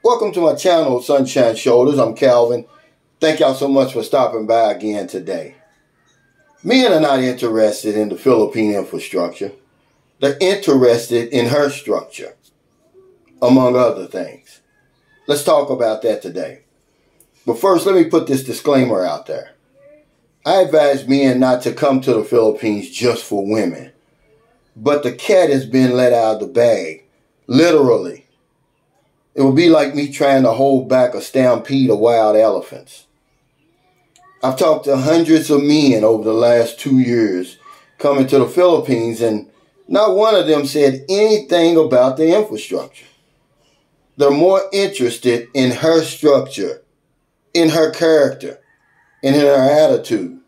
Welcome to my channel, Sunshine Shoulders. I'm Calvin. Thank y'all so much for stopping by again today. Men are not interested in the Philippine infrastructure. They're interested in her structure, among other things. Let's talk about that today. But first, let me put this disclaimer out there. I advise men not to come to the Philippines just for women. But the cat has been let out of the bag, literally. It would be like me trying to hold back a stampede of wild elephants. I've talked to hundreds of men over the last 2 years coming to the Philippines, and not one of them said anything about the infrastructure. They're more interested in her structure, in her character, and in her attitude.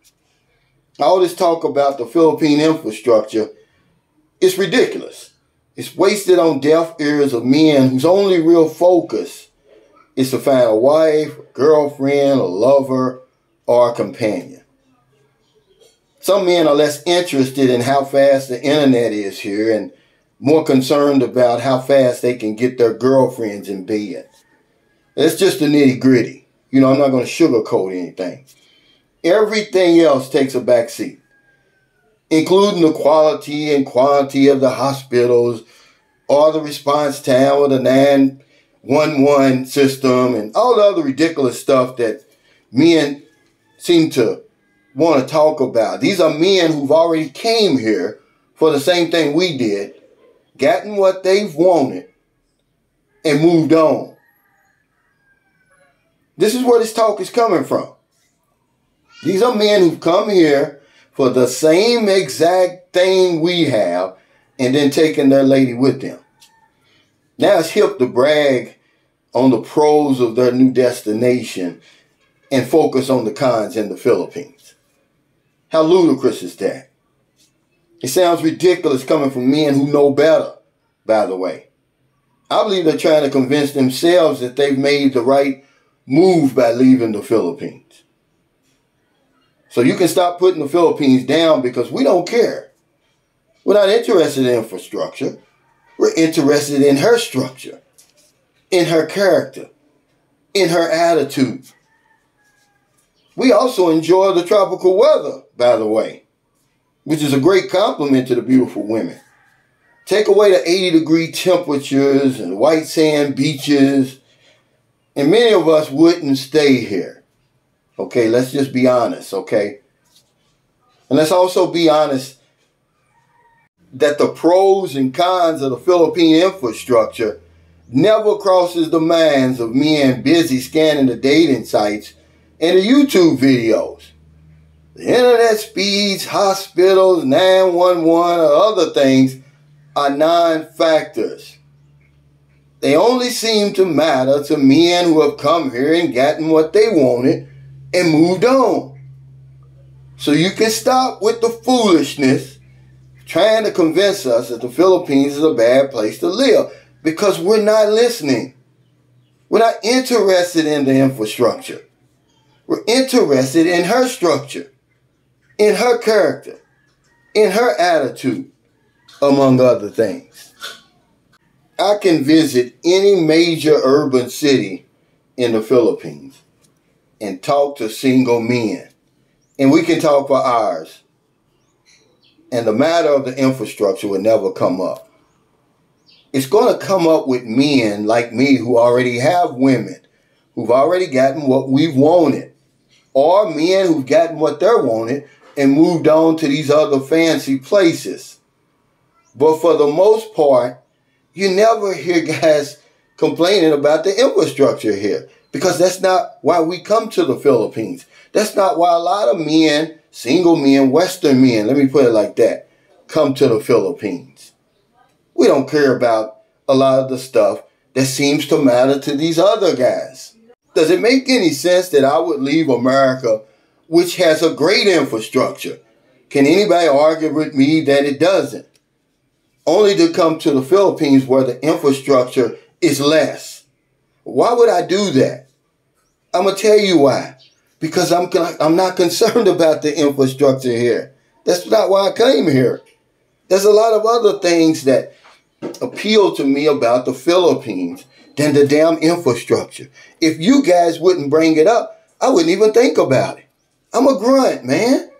All this talk about the Philippine infrastructure is ridiculous. It's wasted on deaf ears of men whose only real focus is to find a wife, a girlfriend, a lover, or a companion. Some men are less interested in how fast the internet is here and more concerned about how fast they can get their girlfriends in bed. It's just the nitty-gritty. I'm not going to sugarcoat anything. Everything else takes a back seat, including the quality and quantity of the hospitals or the response time or the 911 system and all the other ridiculous stuff that men seem to want to talk about. These are men who've already came here for the same thing we did, gotten what they've wanted, and moved on. This is where this talk is coming from. These are men who've come here for the same exact thing we have and then taken their lady with them. Now it's hip to brag on the pros of their new destination and focus on the cons in the Philippines. How ludicrous is that? It sounds ridiculous coming from men who know better, by the way. I believe they're trying to convince themselves that they've made the right move by leaving the Philippines. So you can stop putting the Philippines down because we don't care. We're not interested in infrastructure. We're interested in her structure, in her character, in her attitude. We also enjoy the tropical weather, by the way, which is a great compliment to the beautiful women. Take away the 80-degree temperatures and white sand beaches, and many of us wouldn't stay here. Okay, let's just be honest, okay? And let's also be honest that the pros and cons of the Philippine infrastructure never crosses the minds of men busy scanning the dating sites and the YouTube videos. The internet speeds, hospitals, 911, or other things are non-factors. They only seem to matter to men who have come here and gotten what they wanted and moved on. So you can stop with the foolishness trying to convince us that the Philippines is a bad place to live, because we're not listening. We're not interested in the infrastructure. We're interested in her structure, in her character, in her attitude, among other things. I can visit any major urban city in the Philippines and talk to single men, and we can talk for hours. And the matter of the infrastructure will never come up. It's going to come up with men like me who already have women, who've already gotten what we've wanted, or men who've gotten what they're wanted and moved on to these other fancy places. But for the most part, you never hear guys complaining about the infrastructure here, because that's not why we come to the Philippines. That's not why a lot of men, single men, Western men, let me put it like that, come to the Philippines. We don't care about a lot of the stuff that seems to matter to these other guys. Does it make any sense that I would leave America, which has a great infrastructure? Can anybody argue with me that it doesn't? Only to come to the Philippines where the infrastructure is less. Why would I do that? I'm going to tell you why. Because I'm not concerned about the infrastructure here. That's not why I came here. There's a lot of other things that appeal to me about the Philippines than the damn infrastructure. If you guys wouldn't bring it up, I wouldn't even think about it. I'm a grunt, man.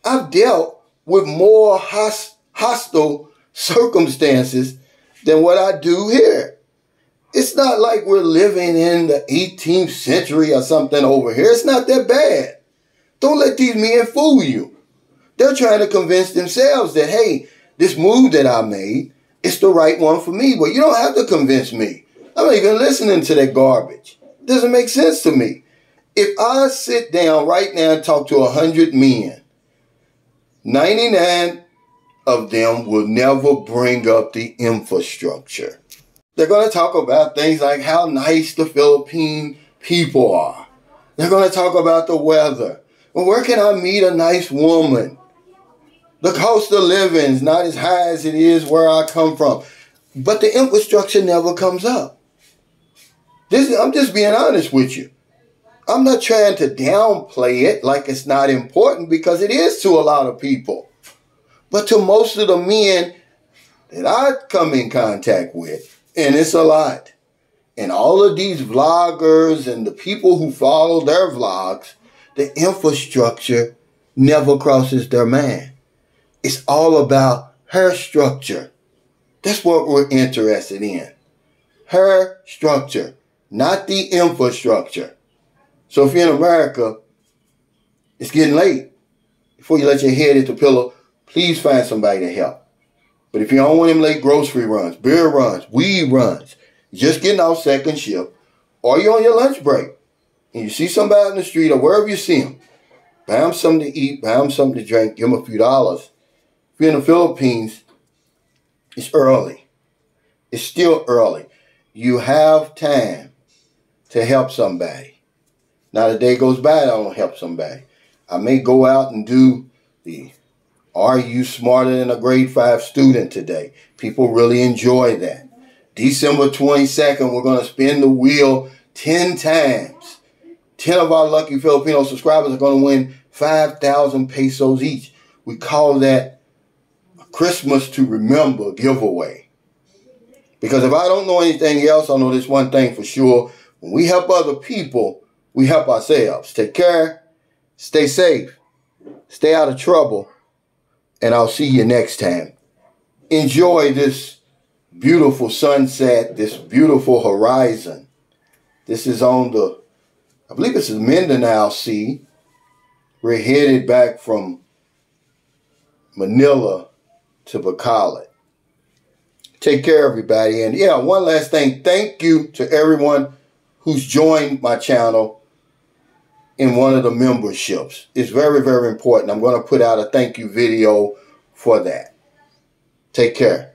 I've dealt with more hostile circumstances than what I do here. It's not like we're living in the 18th century or something over here. It's not that bad. Don't let these men fool you. They're trying to convince themselves that, hey, this move that I made, it's the right one for me. Well, you don't have to convince me. I'm not even listening to that garbage. It doesn't make sense to me. If I sit down right now and talk to 100 men, 99 of them will never bring up the infrastructure. They're going to talk about things like how nice the Philippine people are. They're going to talk about the weather. Well, where can I meet a nice woman? The cost of living is not as high as it is where I come from. But the infrastructure never comes up. I'm just being honest with you. I'm not trying to downplay it like it's not important, because it is to a lot of people. But to most of the men that I come in contact with, and it's a lot, and all of these vloggers and the people who follow their vlogs, the infrastructure never crosses their mind. It's all about her structure. That's what we're interested in. Her structure, not the infrastructure. So if you're in America, it's getting late. Before you let your head hit the pillow, please find somebody to help. But if you don't want them late grocery runs, beer runs, weed runs, just getting off second shift, or you're on your lunch break, and you see somebody in the street or wherever you see them, buy them something to eat, buy them something to drink, give them a few dollars. If you're in the Philippines, it's early. It's still early. You have time to help somebody. Not a day goes by, I don't help somebody. I may go out and do the Are You Smarter Than a Grade 5 Student today. People really enjoy that. December 22nd, we're going to spin the wheel 10 times. 10 of our lucky Filipino subscribers are going to win 5,000 pesos each. We call that a Christmas to Remember giveaway. Because if I don't know anything else, I know this one thing for sure. When we help other people, we help ourselves. Take care. Stay safe. Stay out of trouble. And I'll see you next time. Enjoy this beautiful sunset, this beautiful horizon. This is on the, I believe it's the Mindanao Sea. We're headed back from Manila to Bacolod. Take care, everybody. And yeah, one last thing. Thank you to everyone who's joined my channel in one of the memberships. It's very, very important. I'm going to put out a thank you video for that. Take care.